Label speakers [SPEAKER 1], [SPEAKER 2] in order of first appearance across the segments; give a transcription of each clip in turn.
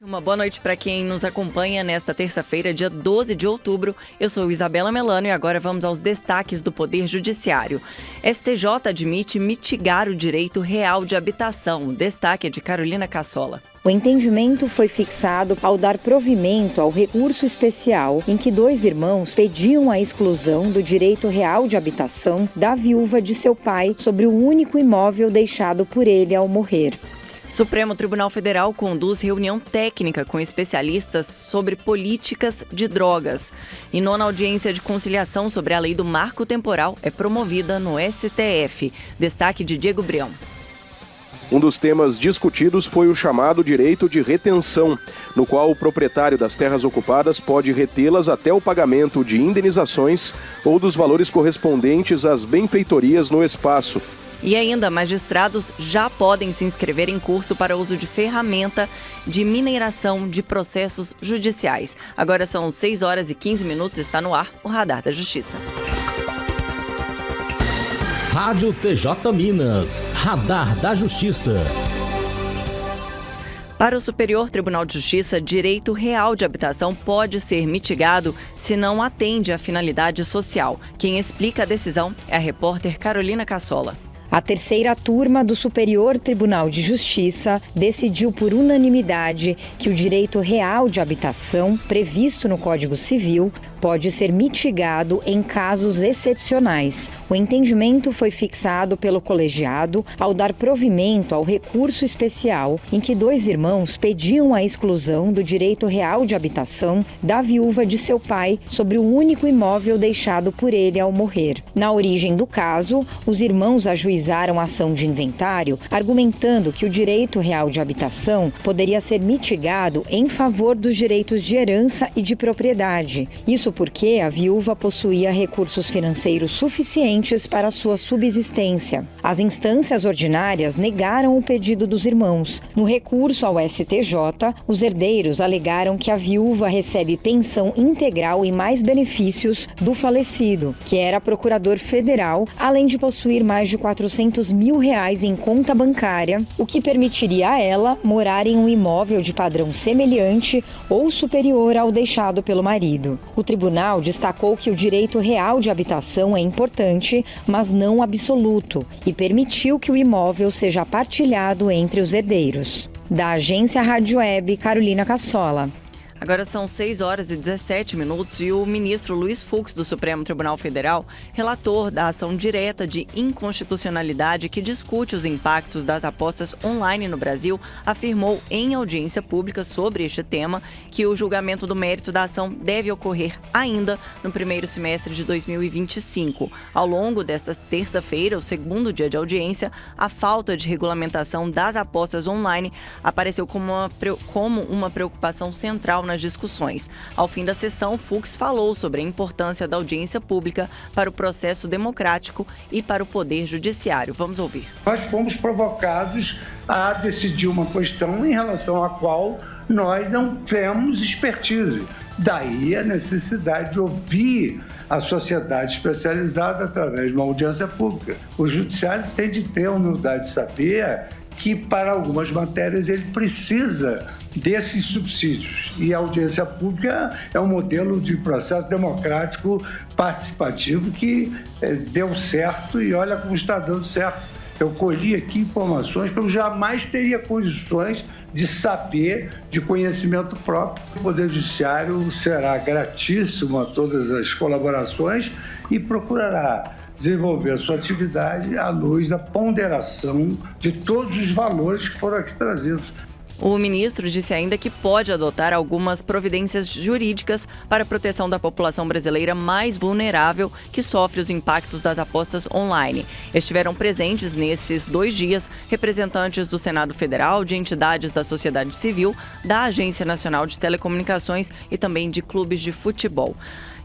[SPEAKER 1] Uma boa noite para quem nos acompanha nesta terça-feira, dia 12 de outubro. Eu sou Isabela Melano e agora vamos aos destaques do Poder Judiciário. STJ admite mitigar o direito real de habitação. O destaque é de Carolina Cassola.
[SPEAKER 2] O entendimento foi fixado ao dar provimento ao recurso especial em que dois irmãos pediam a exclusão do direito real de habitação da viúva de seu pai sobre o único imóvel deixado por ele ao morrer.
[SPEAKER 1] Supremo Tribunal Federal conduz reunião técnica com especialistas sobre políticas de drogas. E nona audiência de conciliação sobre a lei do marco temporal é promovida no STF. Destaque de Diego Brião.
[SPEAKER 3] Um dos temas discutidos foi o chamado direito de retenção, no qual o proprietário das terras ocupadas pode retê-las até o pagamento de indenizações ou dos valores correspondentes às benfeitorias no espaço.
[SPEAKER 1] E ainda, magistrados já podem se inscrever em curso para uso de ferramenta de mineração de processos judiciais. Agora são 6 horas e 15 minutos, está no ar o Radar da Justiça.
[SPEAKER 4] Rádio TJ Minas, Radar da Justiça.
[SPEAKER 1] Para o Superior Tribunal de Justiça, direito real de habitação pode ser mitigado se não atende à finalidade social. Quem explica a decisão é a repórter Carolina Cassola.
[SPEAKER 2] A terceira turma do Superior Tribunal de Justiça decidiu por unanimidade que o direito real de habitação, previsto no Código Civil, pode ser mitigado em casos excepcionais. O entendimento foi fixado pelo colegiado ao dar provimento ao recurso especial em que dois irmãos pediam a exclusão do direito real de habitação da viúva de seu pai sobre o único imóvel deixado por ele ao morrer. Na origem do caso, os irmãos ajuizaram a ação de inventário, argumentando que o direito real de habitação poderia ser mitigado em favor dos direitos de herança e de propriedade. Isso porque a viúva possuía recursos financeiros suficientes para sua subsistência. As instâncias ordinárias negaram o pedido dos irmãos. No recurso ao STJ, os herdeiros alegaram que a viúva recebe pensão integral e mais benefícios do falecido, que era procurador federal, além de possuir mais de R$400 mil em conta bancária, o que permitiria a ela morar em um imóvel de padrão semelhante ou superior ao deixado pelo marido. O tribunal destacou que o direito real de habitação é importante, mas não absoluto, e permitiu que o imóvel seja partilhado entre os herdeiros. Da agência Rádio Web, Carolina Cassola.
[SPEAKER 1] Agora são 6 horas e 17 minutos e o ministro Luiz Fux, do Supremo Tribunal Federal, relator da ação direta de inconstitucionalidade que discute os impactos das apostas online no Brasil, afirmou em audiência pública sobre este tema que o julgamento do mérito da ação deve ocorrer ainda no primeiro semestre de 2025. Ao longo desta terça-feira, o segundo dia de audiência, a falta de regulamentação das apostas online apareceu como uma preocupação central nas discussões. Ao fim da sessão, Fux falou sobre a importância da audiência pública para o processo democrático e para o Poder Judiciário. Vamos ouvir.
[SPEAKER 5] Nós fomos provocados a decidir uma questão em relação à qual nós não temos expertise. Daí a necessidade de ouvir a sociedade especializada através de uma audiência pública. O Judiciário tem de ter a humildade de saber que para algumas matérias ele precisa desses subsídios. E a audiência pública é um modelo de processo democrático participativo que deu certo e olha como está dando certo. Eu colhi aqui informações que eu jamais teria condições de saber, de conhecimento próprio. O Poder Judiciário será gratíssimo a todas as colaborações e procurará desenvolver a sua atividade à luz da ponderação de todos os valores que foram aqui trazidos.
[SPEAKER 1] O ministro disse ainda que pode adotar algumas providências jurídicas para a proteção da população brasileira mais vulnerável que sofre os impactos das apostas online. Estiveram presentes nesses 2 dias representantes do Senado Federal, de entidades da sociedade civil, da Agência Nacional de Telecomunicações e também de clubes de futebol.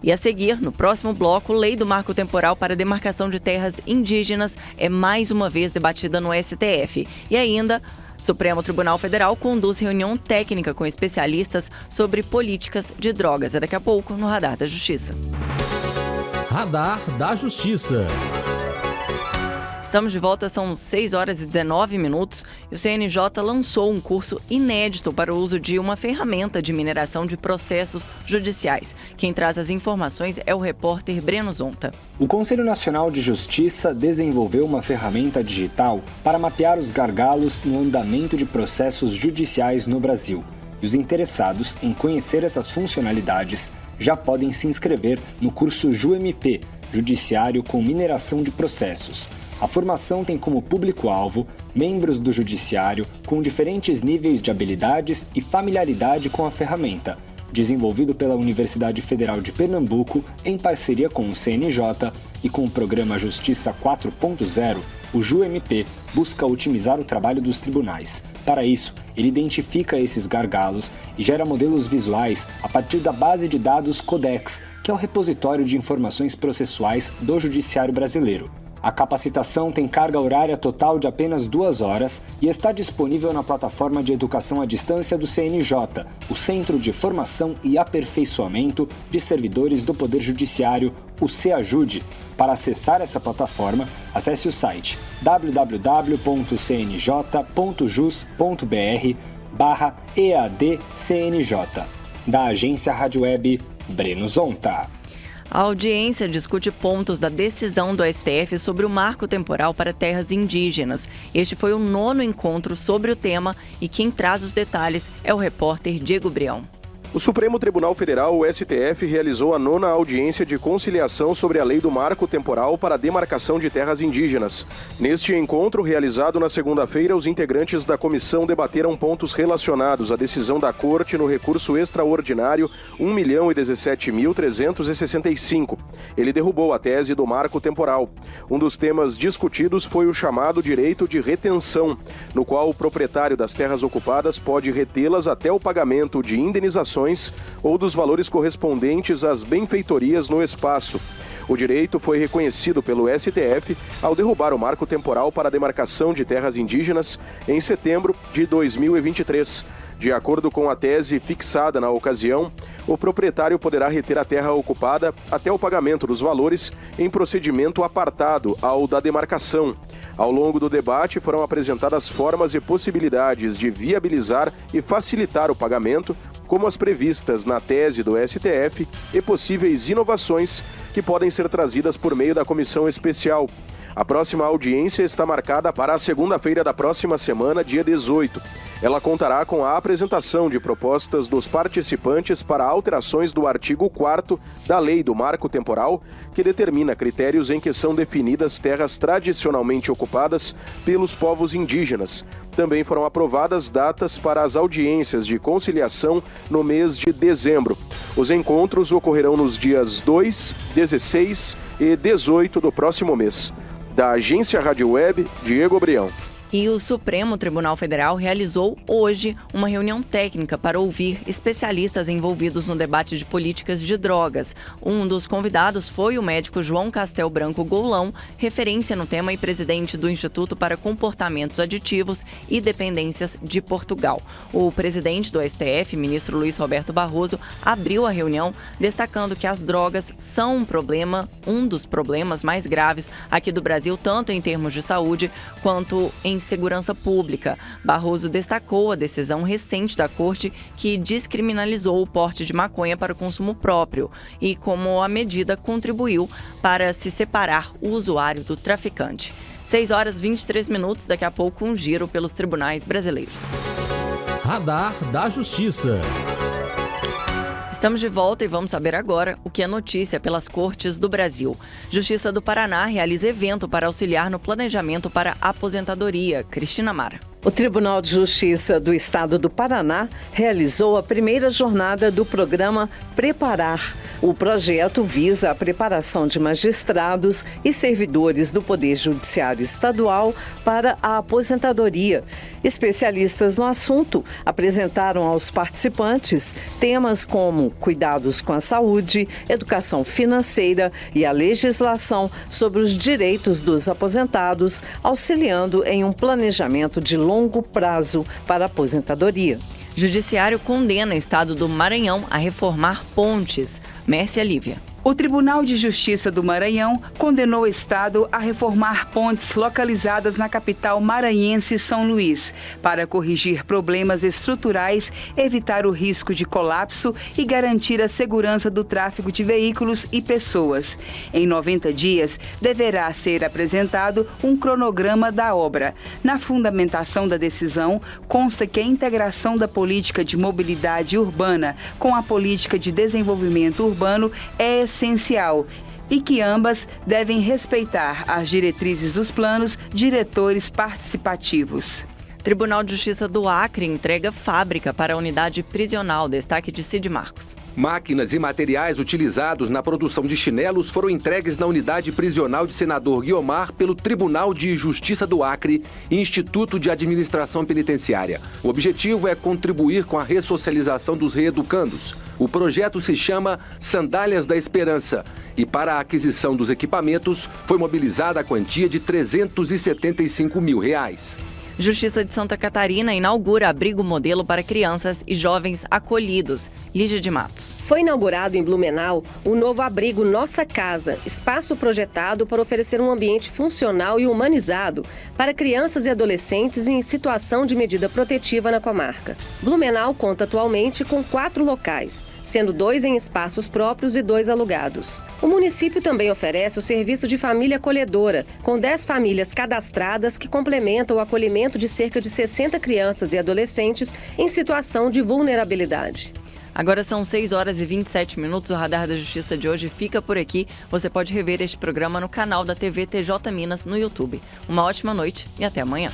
[SPEAKER 1] E a seguir, no próximo bloco, Lei do Marco Temporal para Demarcação de Terras Indígenas é mais uma vez debatida no STF. E ainda, Supremo Tribunal Federal conduz reunião técnica com especialistas sobre políticas de drogas. É daqui a pouco no Radar da Justiça.
[SPEAKER 4] Radar da Justiça.
[SPEAKER 1] Estamos de volta, são 6 horas e 19 minutos e o CNJ lançou um curso inédito para o uso de uma ferramenta de mineração de processos judiciais. Quem traz as informações é o repórter Breno Zonta.
[SPEAKER 6] O Conselho Nacional de Justiça desenvolveu uma ferramenta digital para mapear os gargalos no andamento de processos judiciais no Brasil. E os interessados em conhecer essas funcionalidades já podem se inscrever no curso JuMP, Judiciário com Mineração de Processos. A formação tem como público-alvo membros do Judiciário com diferentes níveis de habilidades e familiaridade com a ferramenta. Desenvolvido pela Universidade Federal de Pernambuco em parceria com o CNJ e com o programa Justiça 4.0, o JuMP busca otimizar o trabalho dos tribunais. Para isso, ele identifica esses gargalos e gera modelos visuais a partir da base de dados Codex, que é o repositório de informações processuais do Judiciário brasileiro. A capacitação tem carga horária total de apenas 2 horas e está disponível na plataforma de educação à distância do CNJ, o Centro de Formação e Aperfeiçoamento de Servidores do Poder Judiciário, o CEAJUDE. Para acessar essa plataforma, acesse o site www.cnj.jus.br/EADCNJ. Da agência Rádio Web, Breno Zonta.
[SPEAKER 1] A audiência discute pontos da decisão do STF sobre o marco temporal para terras indígenas. Este foi o 9º encontro sobre o tema e quem traz os detalhes é o repórter Diego Brião.
[SPEAKER 3] O Supremo Tribunal Federal, o STF, realizou a 9ª audiência de conciliação sobre a lei do marco temporal para a demarcação de terras indígenas. Neste encontro, realizado na segunda-feira, os integrantes da comissão debateram pontos relacionados à decisão da Corte no recurso extraordinário 1.017.365. Ele derrubou a tese do marco temporal. Um dos temas discutidos foi o chamado direito de retenção, no qual o proprietário das terras ocupadas pode retê-las até o pagamento de indenizações ou dos valores correspondentes às benfeitorias no espaço. O direito foi reconhecido pelo STF ao derrubar o marco temporal para a demarcação de terras indígenas em setembro de 2023. De acordo com a tese fixada na ocasião, o proprietário poderá reter a terra ocupada até o pagamento dos valores em procedimento apartado ao da demarcação. Ao longo do debate foram apresentadas formas e possibilidades de viabilizar e facilitar o pagamento, como as previstas na tese do STF, e possíveis inovações que podem ser trazidas por meio da comissão especial. A próxima audiência está marcada para a segunda-feira da próxima semana, dia 18. Ela contará com a apresentação de propostas dos participantes para alterações do artigo 4º da Lei do Marco Temporal, que determina critérios em que são definidas terras tradicionalmente ocupadas pelos povos indígenas. Também foram aprovadas datas para as audiências de conciliação no mês de dezembro. Os encontros ocorrerão nos dias 2, 16 e 18 do próximo mês. Da agência Rádio Web, Diego Brião.
[SPEAKER 1] E o Supremo Tribunal Federal realizou hoje uma reunião técnica para ouvir especialistas envolvidos no debate de políticas de drogas. Um dos convidados foi o médico João Castel Branco Goulão, referência no tema e presidente do Instituto para Comportamentos Aditivos e Dependências de Portugal. O presidente do STF, ministro Luiz Roberto Barroso, abriu a reunião destacando que as drogas são um dos problemas mais graves aqui do Brasil, tanto em termos de saúde quanto em segurança pública. Barroso destacou a decisão recente da Corte que descriminalizou o porte de maconha para o consumo próprio e como a medida contribuiu para se separar o usuário do traficante. 6 horas e 23 minutos, daqui a pouco um giro pelos tribunais brasileiros.
[SPEAKER 4] Radar da Justiça.
[SPEAKER 1] Estamos de volta e vamos saber agora o que é notícia pelas cortes do Brasil. Justiça do Paraná realiza evento para auxiliar no planejamento para aposentadoria. Cristina Mara.
[SPEAKER 7] O Tribunal de Justiça do Estado do Paraná realizou a primeira jornada do programa Preparar. O projeto visa a preparação de magistrados e servidores do Poder Judiciário Estadual para a aposentadoria. Especialistas no assunto apresentaram aos participantes temas como cuidados com a saúde, educação financeira e a legislação sobre os direitos dos aposentados, auxiliando em um planejamento de longo prazo para a aposentadoria.
[SPEAKER 1] Judiciário condena o Estado do Maranhão a reformar pontes. Mércia Lívia.
[SPEAKER 8] O Tribunal de Justiça do Maranhão condenou o Estado a reformar pontes localizadas na capital maranhense São Luís, para corrigir problemas estruturais, evitar o risco de colapso e garantir a segurança do tráfego de veículos e pessoas. Em 90 dias, deverá ser apresentado um cronograma da obra. Na fundamentação da decisão, consta que a integração da política de mobilidade urbana com a política de desenvolvimento urbano é essencial e que ambas devem respeitar as diretrizes dos planos diretores participativos.
[SPEAKER 1] Tribunal de Justiça do Acre entrega fábrica para a unidade prisional. Destaque de Cid Marcos.
[SPEAKER 9] Máquinas e materiais utilizados na produção de chinelos foram entregues na unidade prisional de Senador Guiomar pelo Tribunal de Justiça do Acre e Instituto de Administração Penitenciária. O objetivo é contribuir com a ressocialização dos reeducandos. O projeto se chama Sandálias da Esperança e para a aquisição dos equipamentos foi mobilizada a quantia de R$375 mil.
[SPEAKER 1] Justiça de Santa Catarina inaugura abrigo modelo para crianças e jovens acolhidos. Lígia de Matos.
[SPEAKER 10] Foi inaugurado em Blumenau o novo abrigo Nossa Casa, espaço projetado para oferecer um ambiente funcional e humanizado para crianças e adolescentes em situação de medida protetiva na comarca. Blumenau conta atualmente com 4 locais, sendo 2 em espaços próprios e 2 alugados. O município também oferece o serviço de família acolhedora, com 10 famílias cadastradas que complementam o acolhimento de cerca de 60 crianças e adolescentes em situação de vulnerabilidade.
[SPEAKER 1] Agora são 6 horas e 27 minutos. O Radar da Justiça de hoje fica por aqui. Você pode rever este programa no canal da TV TJ Minas no YouTube. Uma ótima noite e até amanhã.